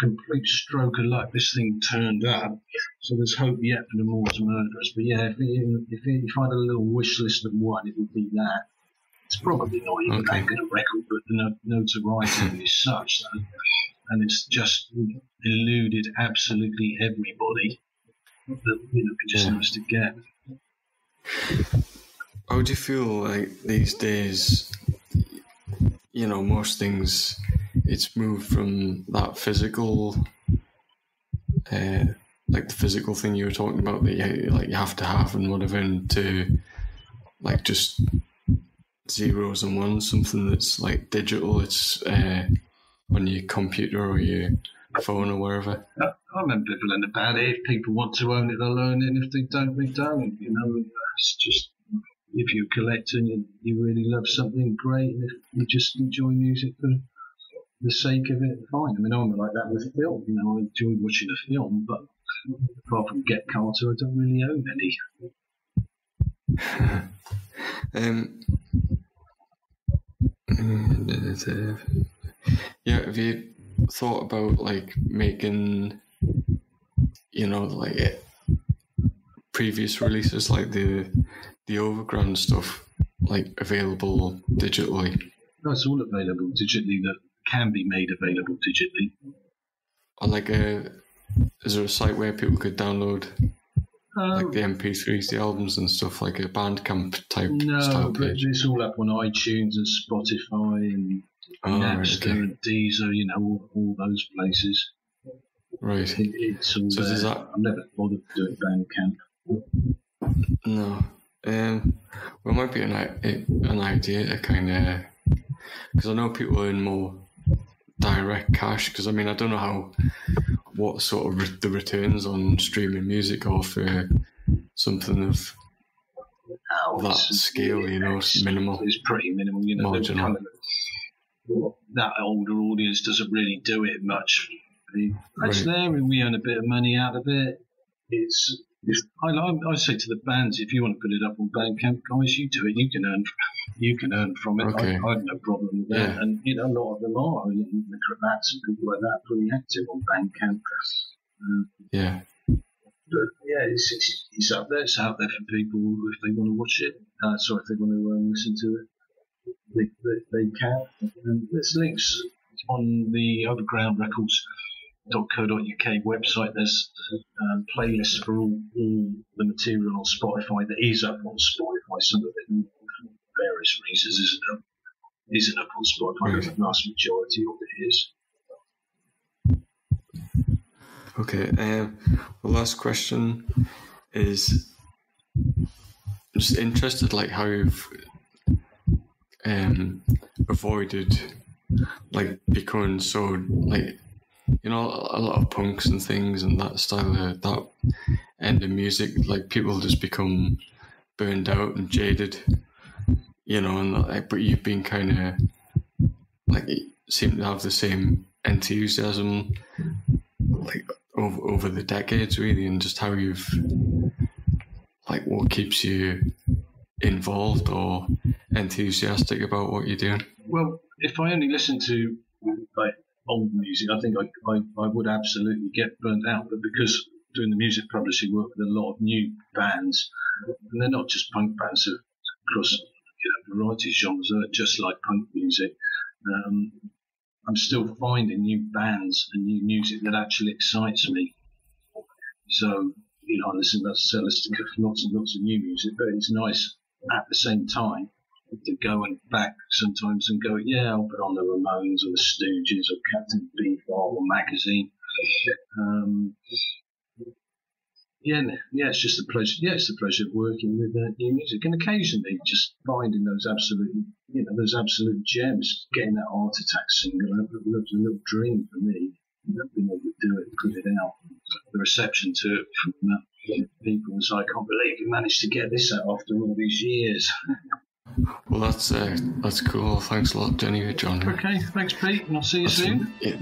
B: complete stroke of luck, this thing turned up. So there's hope yet for the Moore's Murderers. But yeah, if I had a little wish list of one, it would be that. It's probably not even that good a record, but the notoriety is such that, and it's just eluded absolutely everybody that we just managed to get.
A: How do you feel like these days, most things, it's moved from that physical, like the physical thing you were talking about that you have to have and whatever, into like just zeros and ones, something that's like digital, it's on your computer or your phone or wherever?
B: I'm ambivalent about it. If people want to own it, they'll own it, and if they don't, they don't. It's just, if you're a collector and you really love something, great. And if you just enjoy music for the sake of it, fine. I mean, I'm like that with film. I enjoy watching a film, but apart from Get Carter, I don't really own
A: any. Have you thought about like making, like previous releases, like the Overground stuff, like available digitally?
B: No, it's all available digitally that can be made available digitally.
A: Or like is there a site where people could download like the MP3s, the albums and stuff, like a Bandcamp type style page?
B: But it's all up on iTunes and Spotify and Napster and Deezer, all those places.
A: Right.
B: It's all
A: so
B: there. I've never bothered to do Bandcamp.
A: No. Well, it might be an idea to kind of, because I know people earn more direct cash, because I don't know what sort of the returns on streaming music are for something of that scale, it's minimal.
B: It's pretty minimal,
A: marginal.
B: That older audience doesn't really do it much. It's there, and we earn a bit of money out of it. I say to the bands, if you want to put it up on Bandcamp, guys, you do it. You can earn from it.
A: Okay.
B: I have no problem with that. And a lot of them are. The Cravats and people like that are pretty active on Bandcamp. But it's up there. It's out there for people if they want to watch it. If they want to listen to it. They can. And there's links on the Overground Records.co.uk website. There's playlists for all the material on Spotify that is up on Spotify. Some of it, for various reasons, isn't up on Spotify. Right. The vast majority of it is.
A: Okay. The last question is, I'm just interested, like how you've avoided like becoming so like, you know, a lot of punks and things and that style of that end of music, like people just become burned out and jaded, you know, and like, but you've been kind of like, you seem to have the same enthusiasm like over the decades really, and just how you've like what keeps you involved or enthusiastic about what you're doing.
B: Well, if I only listen to like old music, I think I would absolutely get burnt out. But because doing the music publishing work with a lot of new bands, and they're not just punk bands, they're across, you know, variety of genres, they're just like punk music. I'm still finding new bands and new music that actually excites me. So, you know, I listen to lots and lots of new music, but it's nice at the same time to go and back sometimes and go, yeah, I'll put on the Ramones or the Stooges or Captain Beefheart or Magazine. It's just a pleasure. Yeah, it's a pleasure working with new music, and occasionally just finding those absolute gems. Getting that Heart Attack single, it was a little dream for me. Being able to do it, put it out. The reception to it from people was, I can't believe you managed to get this out after all these years.
A: Well, that's cool. Thanks a lot, Jenny, John.
B: Okay, thanks, Pete, and I'll see you soon.
A: Yeah.